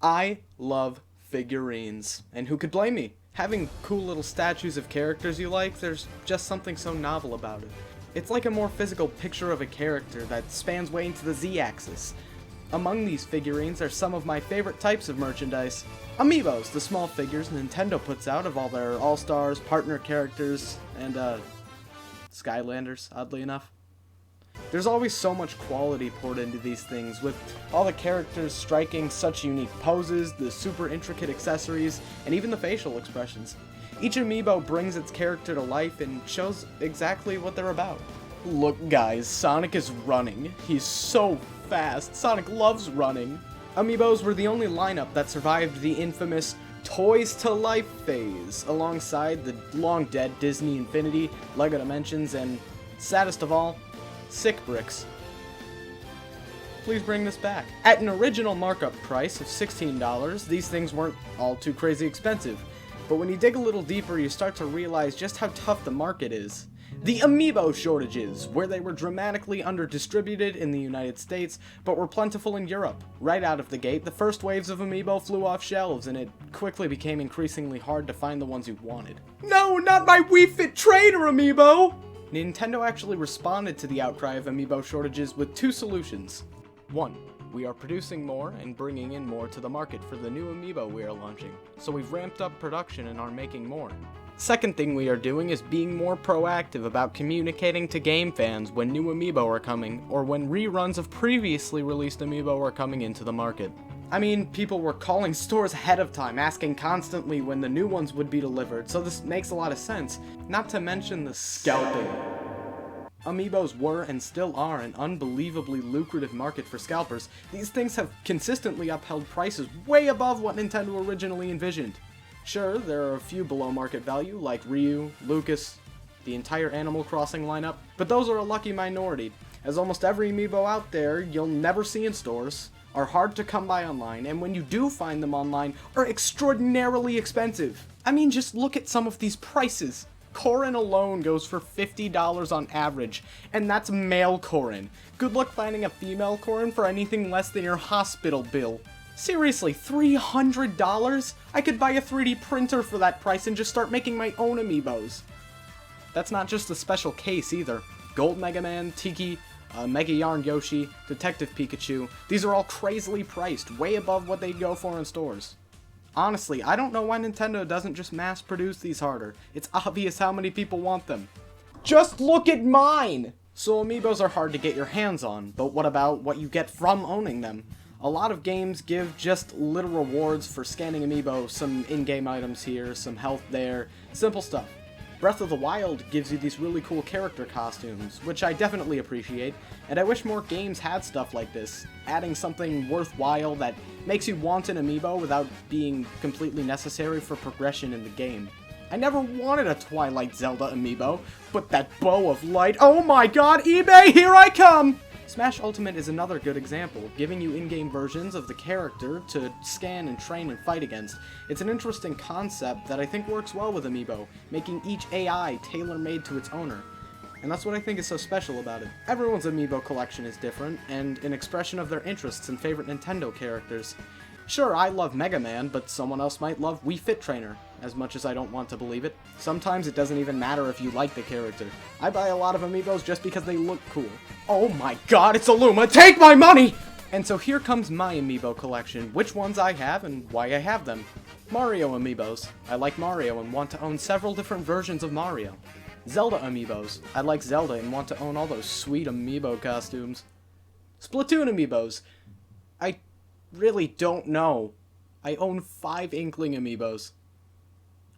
I love figurines, and who could blame me? Having cool little statues of characters you like, there's just something so novel about it. It's like a more physical picture of a character that spans way into the Z-axis. Among these figurines are some of my favorite types of merchandise. Amiibos, the small figures Nintendo puts out of all their All-Stars, partner characters, and, Skylanders, oddly enough. There's always so much quality poured into these things, with all the characters striking such unique poses, the super intricate accessories, and even the facial expressions. Each Amiibo brings its character to life and shows exactly what they're about. Look guys, Sonic is running. He's so fast. Sonic loves running. Amiibos were the only lineup that survived the infamous Toys to Life phase, alongside the long-dead Disney Infinity, LEGO Dimensions, and, saddest of all, Sick Bricks. Please bring this back. At an original markup price of $16, these things weren't all too crazy expensive, but when you dig a little deeper, you start to realize just how tough the market is. The Amiibo shortages, where they were dramatically under-distributed in the United States, but were plentiful in Europe. Right out of the gate, the first waves of Amiibo flew off shelves, and it quickly became increasingly hard to find the ones you wanted. No, not my Wii Fit Trainer Amiibo! Nintendo actually responded to the outcry of Amiibo shortages with two solutions. One, we are producing more and bringing in more to the market for the new Amiibo we are launching, so we've ramped up production and are making more. Second thing we are doing is being more proactive about communicating to game fans when new Amiibo are coming, or when reruns of previously released Amiibo are coming into the market. I mean, people were calling stores ahead of time, asking constantly when the new ones would be delivered, so this makes a lot of sense. Not to mention the scalping. Amiibos were and still are an unbelievably lucrative market for scalpers. These things have consistently upheld prices way above what Nintendo originally envisioned. Sure, there are a few below market value, like WiiU, Lucas, the entire Animal Crossing lineup, but those are a lucky minority, as almost every Amiibo out there you'll never see in stores, are hard to come by online, and when you do find them online, are extraordinarily expensive. I mean, just look at some of these prices. Corrin alone goes for $50 on average, and that's male Corrin. Good luck finding a female Corrin for anything less than your hospital bill. Seriously, $300? I could buy a 3D printer for that price and just start making my own Amiibos. That's not just a special case either. Gold Mega Man, Tiki, Mega Yarn Yoshi, Detective Pikachu, these are all crazily priced, way above what they'd go for in stores. Honestly, I don't know why Nintendo doesn't just mass produce these harder. It's obvious how many people want them. Just look at mine! So Amiibos are hard to get your hands on, but what about what you get from owning them? A lot of games give just little rewards for scanning Amiibo, some in-game items here, some health there, simple stuff. Breath of the Wild gives you these really cool character costumes, which I definitely appreciate, and I wish more games had stuff like this, adding something worthwhile that makes you want an Amiibo without being completely necessary for progression in the game. I never wanted a Twilight Zelda Amiibo, but that bow of light, oh my god, eBay, here I come! Smash Ultimate is another good example, giving you in-game versions of the character to scan and train and fight against. It's an interesting concept that I think works well with Amiibo, making each AI tailor-made to its owner. And that's what I think is so special about it. Everyone's Amiibo collection is different, and an expression of their interests and favorite Nintendo characters. Sure, I love Mega Man, but someone else might love Wii Fit Trainer, as much as I don't want to believe it. Sometimes it doesn't even matter if you like the character. I buy a lot of Amiibos just because they look cool. Oh my god, it's Illuma! Take my money! And so here comes my Amiibo collection, which ones I have and why I have them. Mario Amiibos. I like Mario and want to own several different versions of Mario. Zelda Amiibos. I like Zelda and want to own all those sweet Amiibo costumes. Splatoon Amiibos. I really don't know. I own 5 Inkling Amiibos.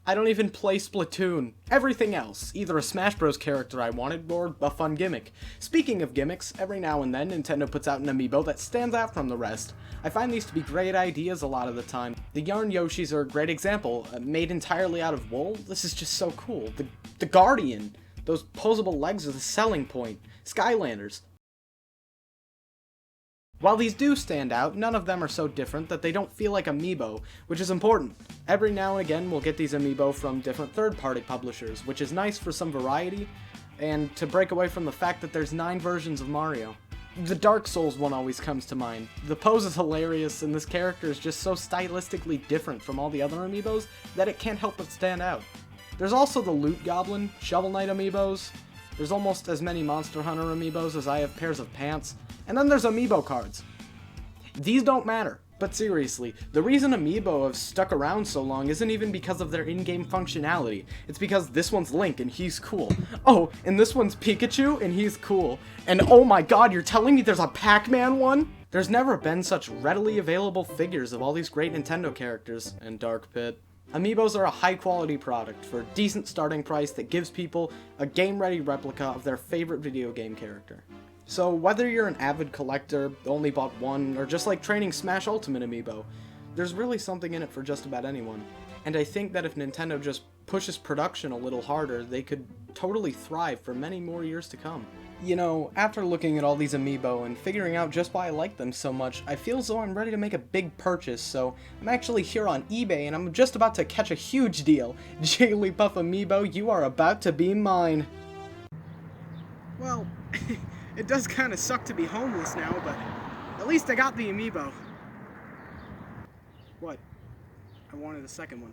I don't even play Splatoon. Everything else, either a Smash Bros character I wanted, or a fun gimmick. Speaking of gimmicks, every now and then Nintendo puts out an Amiibo that stands out from the rest. I find these to be great ideas a lot of the time. The Yarn Yoshis are a great example. Made entirely out of wool, this is just so cool. The Guardian, those posable legs are the selling point. Skylanders. While these do stand out, none of them are so different that they don't feel like Amiibo, which is important. Every now and again we'll get these Amiibo from different third-party publishers, which is nice for some variety, and to break away from the fact that there's 9 versions of Mario. The Dark Souls one always comes to mind. The pose is hilarious, and this character is just so stylistically different from all the other amiibos that it can't help but stand out. There's also the Loot Goblin, Shovel Knight amiibos. There's almost as many Monster Hunter amiibos as I have pairs of pants. And then there's amiibo cards. These don't matter. But seriously, the reason Amiibo have stuck around so long isn't even because of their in-game functionality. It's because this one's Link and he's cool. Oh, and this one's Pikachu and he's cool. And oh my god, you're telling me there's a Pac-Man one? There's never been such readily available figures of all these great Nintendo characters, and Dark Pit. Amiibos are a high-quality product for a decent starting price that gives people a game-ready replica of their favorite video game character. So whether you're an avid collector, only bought one, or just like training Smash Ultimate Amiibo, there's really something in it for just about anyone. And I think that if Nintendo just pushes production a little harder, they could totally thrive for many more years to come. You know, after looking at all these Amiibo and figuring out just why I like them so much, I feel as though I'm ready to make a big purchase, so I'm actually here on eBay and I'm just about to catch a huge deal. Jigglypuff Amiibo, you are about to be mine. Well, it does kind of suck to be homeless now, but at least I got the Amiibo. What? I wanted a second one.